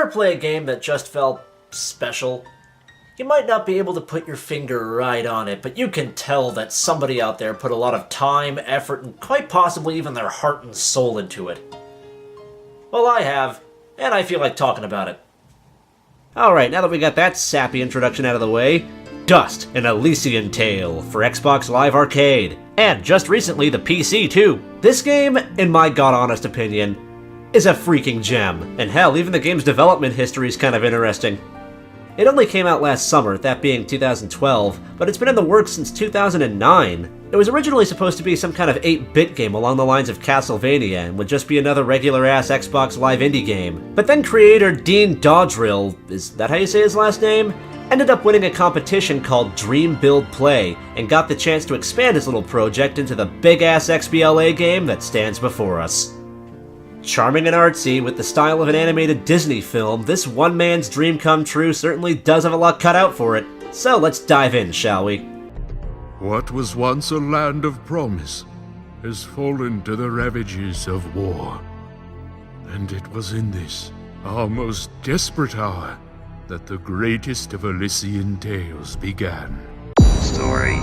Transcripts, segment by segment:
ever play a game that just felt special? You might not be able to put your finger right on it, but you can tell that somebody out there put a lot of time, effort, and quite possibly even their heart and soul into it. Well, I have, and I feel like talking about it. Alright, now that we got that sappy introduction out of the way, Dust, an Elysian tale for Xbox Live Arcade. And just recently, the PC too. This game, in my god-honest opinion, is a freaking gem. And hell, even the game's development history is kind of interesting. It only came out last summer, that being 2012, but it's been in the works since 2009. It was originally supposed to be some kind of 8-bit game along the lines of Castlevania, and would just be another regular-ass Xbox Live indie game. But then creator Dean Dodrill, is that how you say his last name? Ended up winning a competition called Dream Build Play, and got the chance to expand his little project into the big-ass XBLA game that stands before us. Charming and artsy, with the style of an animated Disney film, this one man's dream come true certainly does have a lot cut out for it. So let's dive in, shall we? What was once a land of promise has fallen to the ravages of war. And it was in this, our most desperate hour, that the greatest of Elysian tales began. Story.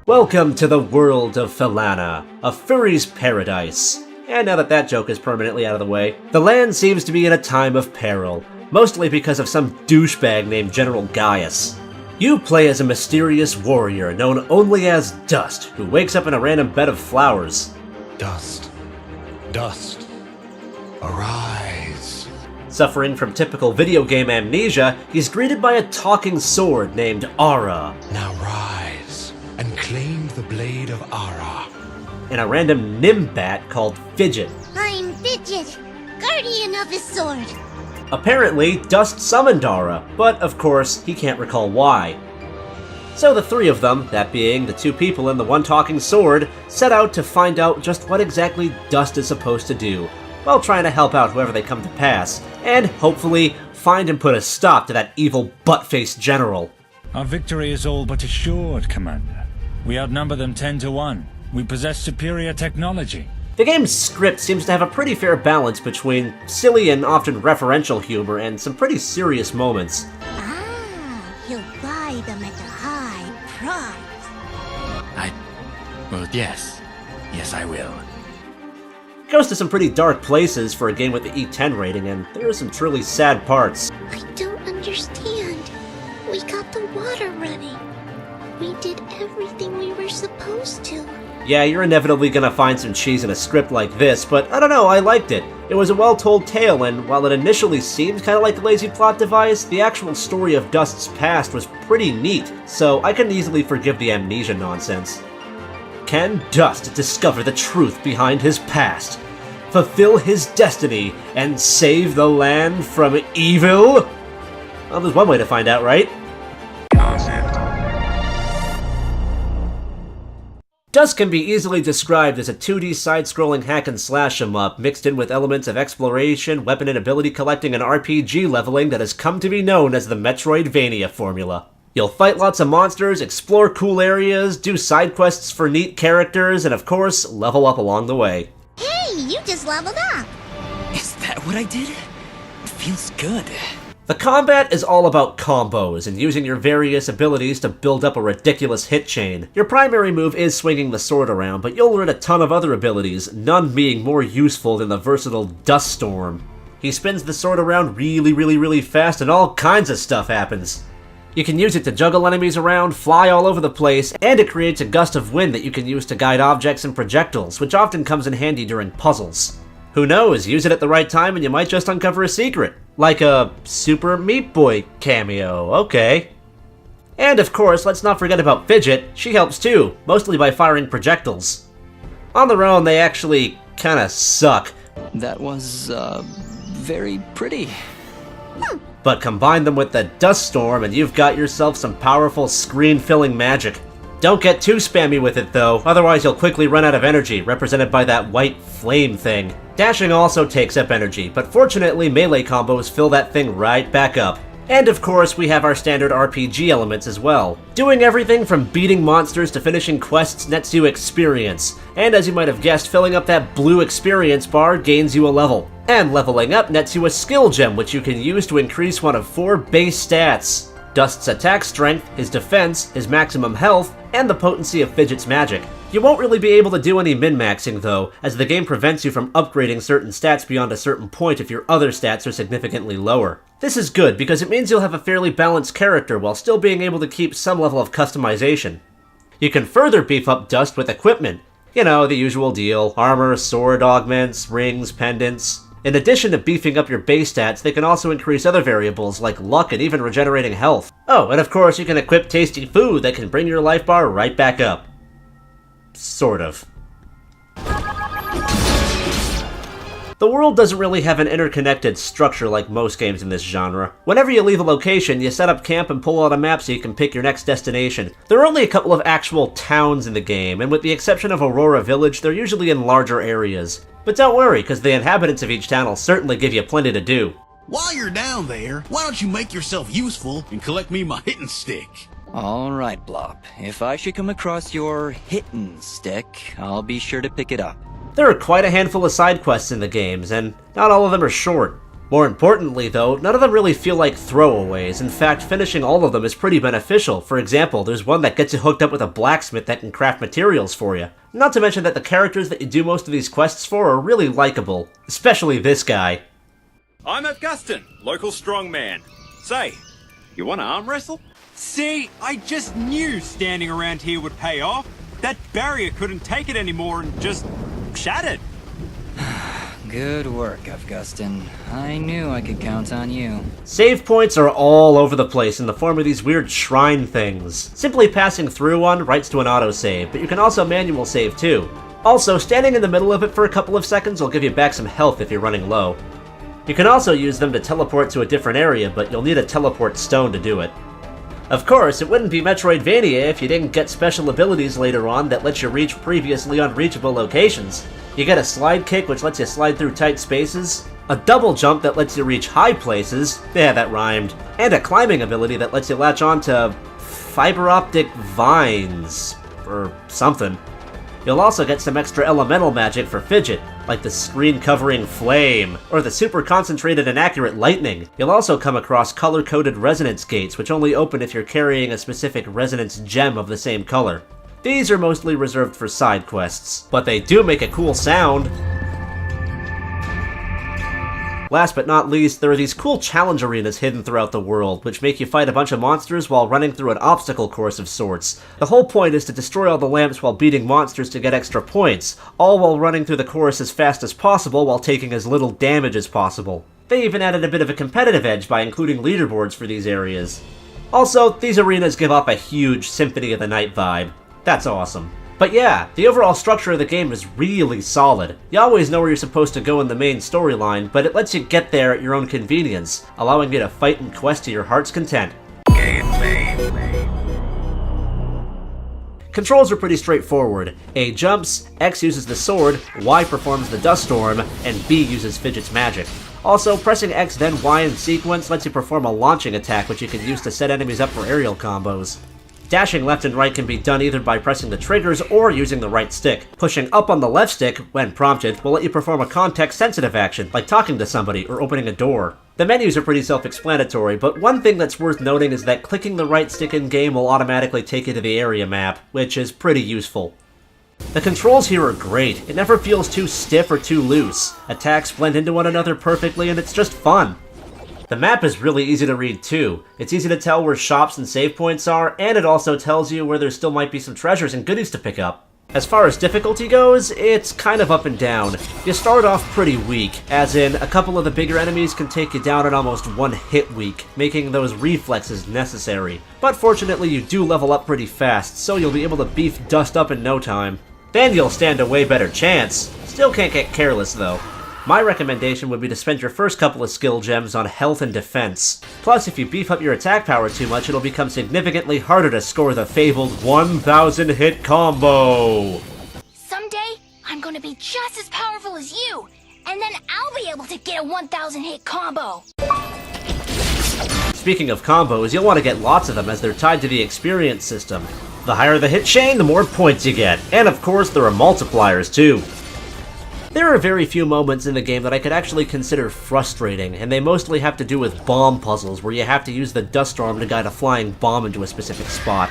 Welcome to the world of Felana, a furry's paradise. And now that that joke is permanently out of the way, the land seems to be in a time of peril, mostly because of some douchebag named General Gaius. You play as a mysterious warrior known only as Dust, who wakes up in a random bed of flowers. Dust. Dust. Arise. Suffering from typical video game amnesia, he's greeted by a talking sword named Ara. Now rise and claim the blade of Ara. And a random Nimbat called Fidget. I'm Fidget, guardian of his sword. Apparently, Dust summoned Ara, but of course, he can't recall why. So the three of them, that being the two people and the one talking sword, set out to find out just what exactly Dust is supposed to do, while trying to help out whoever they come to pass, and hopefully find and put a stop to that evil butt-faced general. Our victory is all but assured, Commander. We outnumber them 10-1. We possess superior technology. The game's script seems to have a pretty fair balance between silly and often referential humor and some pretty serious moments. He'll buy them at a high price. Well, yes. Yes, I will. Goes to some pretty dark places for a game with the E10 rating, and there are some truly sad parts. I don't understand. We got the water running. We did everything we were supposed to. Yeah, you're inevitably gonna find some cheese in a script like this, but I don't know, I liked it. It was a well-told tale, and while it initially seemed kinda like a lazy plot device, the actual story of Dust's past was pretty neat, so I can easily forgive the amnesia nonsense. Can Dust discover the truth behind his past, fulfill his destiny, and save the land from evil? Well, there's one way to find out, right? Dust can be easily described as a 2D side-scrolling hack-and-slash 'em-up mixed in with elements of exploration, weapon and ability collecting, and RPG leveling that has come to be known as the Metroidvania formula. You'll fight lots of monsters, explore cool areas, do side quests for neat characters, and of course, level up along the way. Hey, you just leveled up. Is that what I did? It feels good. The combat is all about combos and using your various abilities to build up a ridiculous hit chain. Your primary move is swinging the sword around, but you'll learn a ton of other abilities, none being more useful than the versatile Dust Storm. He spins the sword around really fast and all kinds of stuff happens. You can use it to juggle enemies around, fly all over the place, and it creates a gust of wind that you can use to guide objects and projectiles, which often comes in handy during puzzles. Who knows, use it at the right time and you might just uncover a secret. Like a Super Meat Boy cameo, okay. And of course, let's not forget about Fidget. She helps too, mostly by firing projectiles. On their own, they actually kinda suck. That was, very pretty. But combine them with the Dust Storm and you've got yourself some powerful screen-filling magic. Don't get too spammy with it though, otherwise you'll quickly run out of energy, represented by that white flame thing. Dashing also takes up energy, but fortunately melee combos fill that thing right back up. And of course, we have our standard RPG elements as well. Doing everything from beating monsters to finishing quests nets you experience, and as you might have guessed, filling up that blue experience bar gains you a level. And leveling up nets you a skill gem, which you can use to increase one of 4 base stats: Dust's attack strength, his defense, his maximum health, and the potency of Fidget's magic. You won't really be able to do any min-maxing though, as the game prevents you from upgrading certain stats beyond a certain point if your other stats are significantly lower. This is good because it means you'll have a fairly balanced character while still being able to keep some level of customization. You can further beef up Dust with equipment. You know, the usual deal: armor, sword augments, rings, pendants. In addition to beefing up your base stats, they can also increase other variables like luck and even regenerating health. Oh, and of course you can equip tasty food that can bring your life bar right back up. Sort of. The world doesn't really have an interconnected structure like most games in this genre. Whenever you leave a location, you set up camp and pull out a map so you can pick your next destination. There are only a couple of actual towns in the game, and with the exception of Aurora Village, they're usually in larger areas. But don't worry, because the inhabitants of each town will certainly give you plenty to do. While you're down there, why don't you make yourself useful and collect me my hitting stick? Alright, Blop. If I should come across your hitting stick, I'll be sure to pick it up. There are quite a handful of side quests in the games, and not all of them are short. More importantly though, none of them really feel like throwaways. In fact, finishing all of them is pretty beneficial. For example, there's one that gets you hooked up with a blacksmith that can craft materials for you. Not to mention that the characters that you do most of these quests for are really likable. Especially this guy. I'm Augustin, local strongman. Say, you wanna arm wrestle? See, I just knew standing around here would pay off. That barrier couldn't take it anymore and just shattered. Good work, Augustin. I knew I could count on you. Save points are all over the place in the form of these weird shrine things. Simply passing through one writes to an autosave, but you can also manual save too. Also, standing in the middle of it for a couple of seconds will give you back some health if you're running low. You can also use them to teleport to a different area, but you'll need a teleport stone to do it. Of course, it wouldn't be Metroidvania if you didn't get special abilities later on that let you reach previously unreachable locations. You get a slide kick which lets you slide through tight spaces, a double jump that lets you reach high places, yeah that rhymed, and a climbing ability that lets you latch onto fiber optic vines, or something. You'll also get some extra elemental magic for Fidget, like the screen-covering flame, or the super concentrated and accurate lightning. You'll also come across color-coded resonance gates, which only open if you're carrying a specific resonance gem of the same color. These are mostly reserved for side quests, but they do make a cool sound. Last but not least, there are these cool challenge arenas hidden throughout the world, which make you fight a bunch of monsters while running through an obstacle course of sorts. The whole point is to destroy all the lamps while beating monsters to get extra points, all while running through the course as fast as possible while taking as little damage as possible. They even added a bit of a competitive edge by including leaderboards for these areas. Also, these arenas give off a huge Symphony of the Night vibe. That's awesome. But yeah, the overall structure of the game is really solid. You always know where you're supposed to go in the main storyline, but it lets you get there at your own convenience, allowing you to fight and quest to your heart's content. Controls are pretty straightforward. A jumps, X uses the sword, Y performs the dust storm, and B uses Fidget's magic. Also, pressing X then Y in sequence lets you perform a launching attack which you can use to set enemies up for aerial combos. Dashing left and right can be done either by pressing the triggers or using the right stick. Pushing up on the left stick, when prompted, will let you perform a context-sensitive action, like talking to somebody or opening a door. The menus are pretty self-explanatory, but one thing that's worth noting is that clicking the right stick in-game will automatically take you to the area map, which is pretty useful. The controls here are great. It never feels too stiff or too loose. Attacks blend into one another perfectly, and it's just fun. The map is really easy to read too. It's easy to tell where shops and save points are, and it also tells you where there still might be some treasures and goodies to pick up. As far as difficulty goes, it's kind of up and down. You start off pretty weak, as in a couple of the bigger enemies can take you down in almost one hit week, making those reflexes necessary. But fortunately you do level up pretty fast, so you'll be able to beef Dust up in no time. Then you'll stand a way better chance. Still can't get careless though. My recommendation would be to spend your first couple of skill gems on health and defense. Plus, if you beef up your attack power too much, it'll become significantly harder to score the fabled 1000 hit combo! Someday, I'm gonna be just as powerful as you, and then I'll be able to get a 1000 hit combo! Speaking of combos, you'll want to get lots of them as they're tied to the experience system. The higher the hit chain, the more points you get. And of course, there are multipliers too. There are very few moments in the game that I could actually consider frustrating, and they mostly have to do with bomb puzzles where you have to use the dust storm to guide a flying bomb into a specific spot.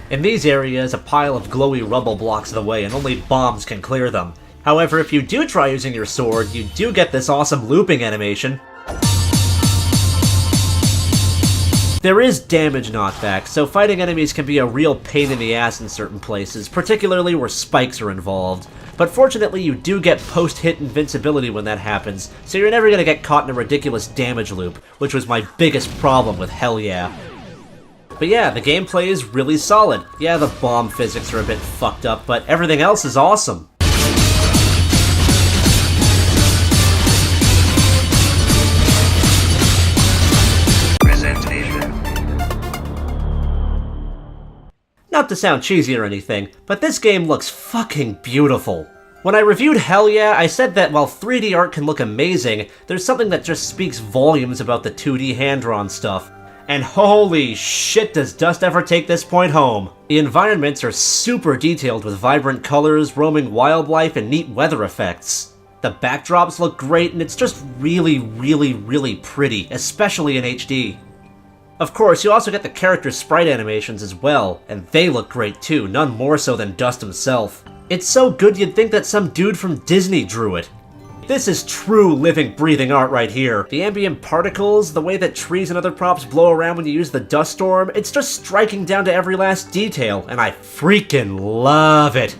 In these areas, a pile of glowy rubble blocks the way and only bombs can clear them. However, if you do try using your sword, you do get this awesome looping animation. There is damage knockback, so fighting enemies can be a real pain in the ass in certain places, particularly where spikes are involved. But fortunately, you do get post-hit invincibility when that happens, so you're never gonna get caught in a ridiculous damage loop, which was my biggest problem with Hell Yeah. But yeah, the gameplay is really solid. Yeah, the bomb physics are a bit fucked up, but everything else is awesome. Not to sound cheesy or anything, but this game looks fucking beautiful. When I reviewed Hell Yeah, I said that while 3D art can look amazing, there's something that just speaks volumes about the 2D hand-drawn stuff. And holy shit, does Dust ever take this point home. The environments are super detailed with vibrant colors, roaming wildlife, and neat weather effects. The backdrops look great, and it's just really, really, really pretty, especially in HD. Of course, you also get the character sprite animations as well, and they look great too, none more so than Dust himself. It's so good you'd think that some dude from Disney drew it. This is true living, breathing art right here. The ambient particles, the way that trees and other props blow around when you use the dust storm, it's just striking down to every last detail, and I freaking love it.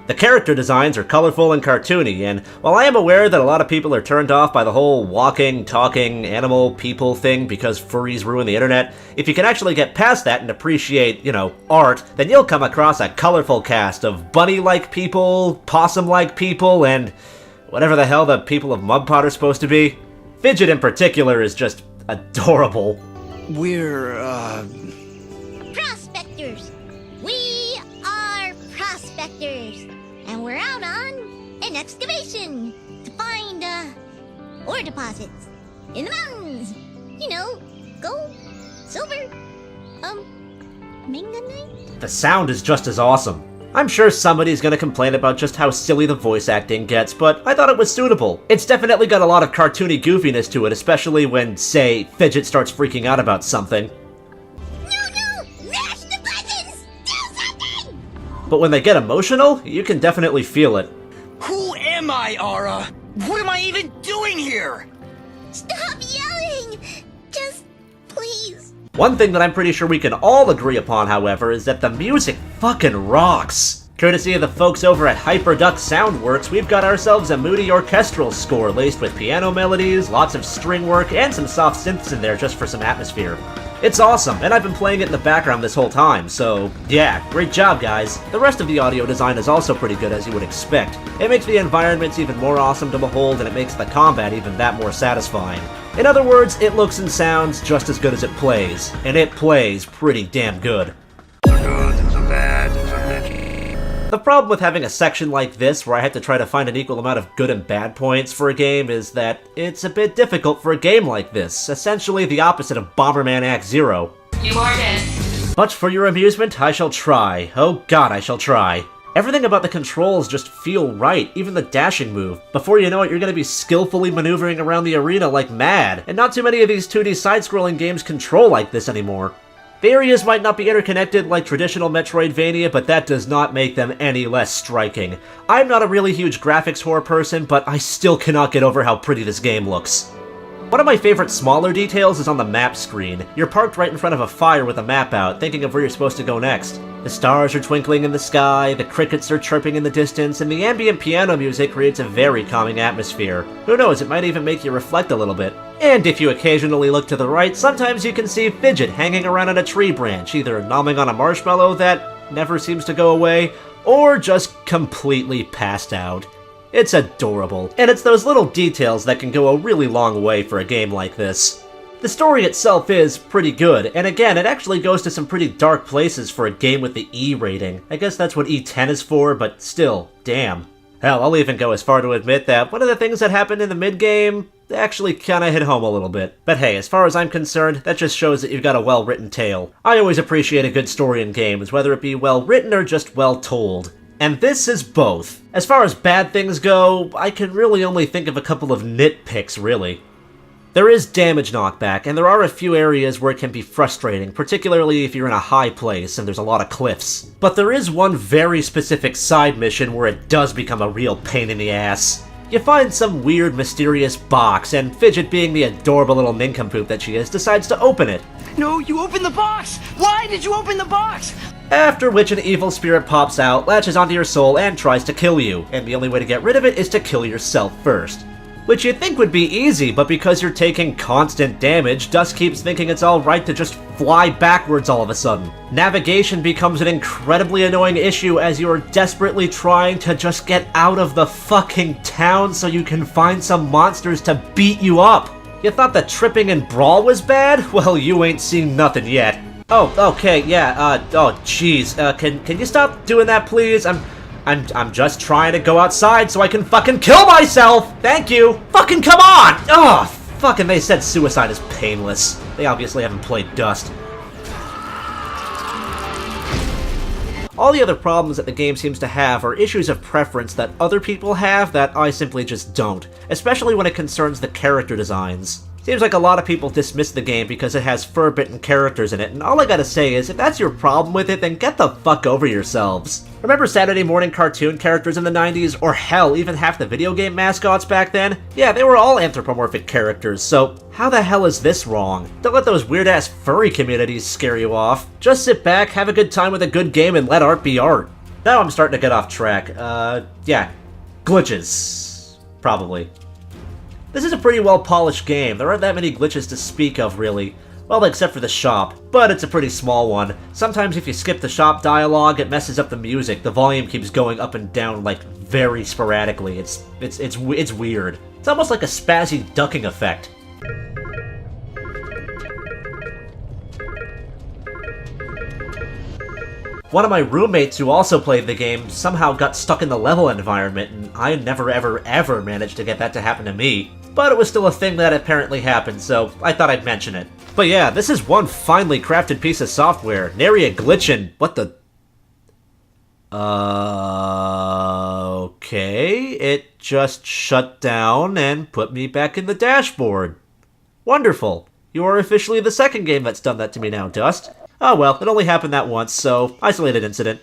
The character designs are colorful and cartoony, and while I am aware that a lot of people are turned off by the whole walking, talking, animal, people thing because furries ruin the internet, if you can actually get past that and appreciate, art, then you'll come across a colorful cast of bunny-like people, possum-like people, and whatever the hell the people of Mudpot are supposed to be. Fidget in particular is just adorable. We're, Prospectors! We are prospectors! And we're out on an excavation to find, ore deposits in the mountains. Gold, silver, manganite? The sound is just as awesome. I'm sure somebody's gonna complain about just how silly the voice acting gets, but I thought it was suitable. It's definitely got a lot of cartoony goofiness to it, especially when, say, Fidget starts freaking out about something. No! Mash the buttons! Do something! But when they get emotional, you can definitely feel it. Who am I, Ara? What am I even doing here? Stop yelling! Just, please. One thing that I'm pretty sure we can all agree upon, however, is that the music fucking rocks. Courtesy of the folks over at Hyperduck Soundworks, we've got ourselves a moody orchestral score laced with piano melodies, lots of string work, and some soft synths in there just for some atmosphere. It's awesome, and I've been playing it in the background this whole time, so yeah, great job guys. The rest of the audio design is also pretty good as you would expect. It makes the environments even more awesome to behold, and it makes the combat even that more satisfying. In other words, it looks and sounds just as good as it plays, and it plays pretty damn good. The problem with having a section like this, where I have to try to find an equal amount of good and bad points for a game, is that it's a bit difficult for a game like this, essentially the opposite of Bomberman Act Zero. You are dead. But for your amusement, I shall try. Oh god, I shall try. Everything about the controls just feel right, even the dashing move. Before you know it, you're gonna be skillfully maneuvering around the arena like mad, and not too many of these 2D side-scrolling games control like this anymore. The areas might not be interconnected like traditional Metroidvania, but that does not make them any less striking. I'm not a really huge graphics horror person, but I still cannot get over how pretty this game looks. One of my favorite smaller details is on the map screen. You're parked right in front of a fire with a map out, thinking of where you're supposed to go next. The stars are twinkling in the sky, the crickets are chirping in the distance, and the ambient piano music creates a very calming atmosphere. Who knows, it might even make you reflect a little bit. And if you occasionally look to the right, sometimes you can see Fidget hanging around on a tree branch, either nomming on a marshmallow that never seems to go away, or just completely passed out. It's adorable, and it's those little details that can go a really long way for a game like this. The story itself is pretty good, and again, it actually goes to some pretty dark places for a game with the E rating. I guess that's what E10 is for, but still, damn. Hell, I'll even go as far to admit that one of the things that happened in the mid-game actually kinda hit home a little bit. But hey, as far as I'm concerned, that just shows that you've got a well-written tale. I always appreciate a good story in games, whether it be well-written or just well-told. And this is both. As far as bad things go, I can really only think of a couple of nitpicks, really. There is damage knockback, and there are a few areas where it can be frustrating, particularly if you're in a high place and there's a lot of cliffs. But there is one very specific side mission where it does become a real pain in the ass. You find some weird, mysterious box, and Fidget, being the adorable little nincompoop that she is, decides to open it. No, you opened the box! Why did you open the box? After which an evil spirit pops out, latches onto your soul, and tries to kill you, and the only way to get rid of it is to kill yourself first. Which you'd think would be easy, but because you're taking constant damage, Dust keeps thinking it's alright to just fly backwards all of a sudden. Navigation becomes an incredibly annoying issue as you are desperately trying to just get out of the fucking town so you can find some monsters to beat you up. You thought the tripping and brawl was bad? Well, you ain't seen nothing yet. Oh, okay, yeah, oh jeez, can you stop doing that, please? I'm just trying to go outside so I can fucking kill myself! Thank you! Fucking come on! Oh, fucking they said suicide is painless. They obviously haven't played Dust. All the other problems that the game seems to have are issues of preference that other people have that I simply just don't, especially when it concerns the character designs. Seems like a lot of people dismiss the game because it has fur-bitten characters in it, and all I gotta say is, if that's your problem with it, then get the fuck over yourselves. Remember Saturday morning cartoon characters in the 90s? Or hell, even half the video game mascots back then? Yeah, they were all anthropomorphic characters, so how the hell is this wrong? Don't let those weird-ass furry communities scare you off. Just sit back, have a good time with a good game, and let art be art. Now I'm starting to get off track. Yeah. Glitches. Probably. This is a pretty well-polished game. There aren't that many glitches to speak of, really. Well, except for the shop, but it's a pretty small one. Sometimes if you skip the shop dialogue, it messes up the music. The volume keeps going up and down, like, very sporadically. It's weird. It's almost like a spazzy ducking effect. One of my roommates who also played the game somehow got stuck in the level environment, and I never ever managed to get that to happen to me. But it was still a thing that apparently happened, so I thought I'd mention it. But yeah, this is one finely crafted piece of software. Nary a glitch in... what the... Okay, it just shut down and put me back in the dashboard. Wonderful. You are officially the second game that's done that to me now, Dust. Oh well, it only happened that once, so isolated incident.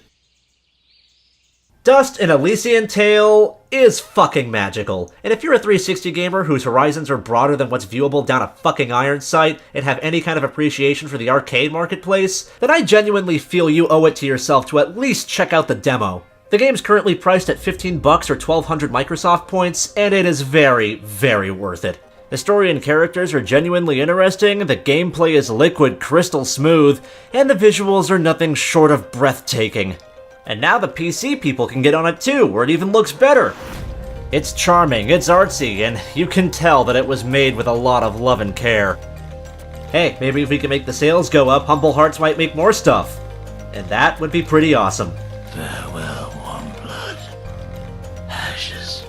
Dust in Elysian Tale is fucking magical, and if you're a 360 gamer whose horizons are broader than what's viewable down a fucking iron sight and have any kind of appreciation for the arcade marketplace, then I genuinely feel you owe it to yourself to at least check out the demo. The game's currently priced at $15 or 1,200 Microsoft points, and it is very, very worth it. The story and characters are genuinely interesting, the gameplay is liquid crystal smooth, and the visuals are nothing short of breathtaking. And now the PC people can get on it too, where it even looks better. It's charming, it's artsy, and you can tell that it was made with a lot of love and care. Hey, maybe if we can make the sales go up, Humble Hearts might make more stuff. And that would be pretty awesome. Farewell, Warm Blood. Ashes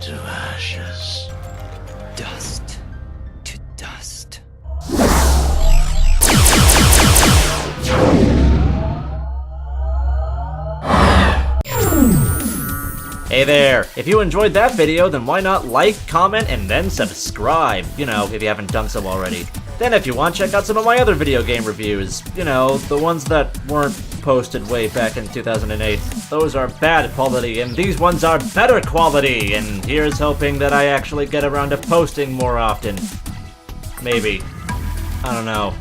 to ashes. Dust to dust. Hey there! If you enjoyed that video, then why not like, comment, and then subscribe? You know, if you haven't done so already. Then if you want, check out some of my other video game reviews. You know, the ones that weren't posted way back in 2008. Those are bad quality, and these ones are better quality, and here's hoping that I actually get around to posting more often. Maybe. I don't know.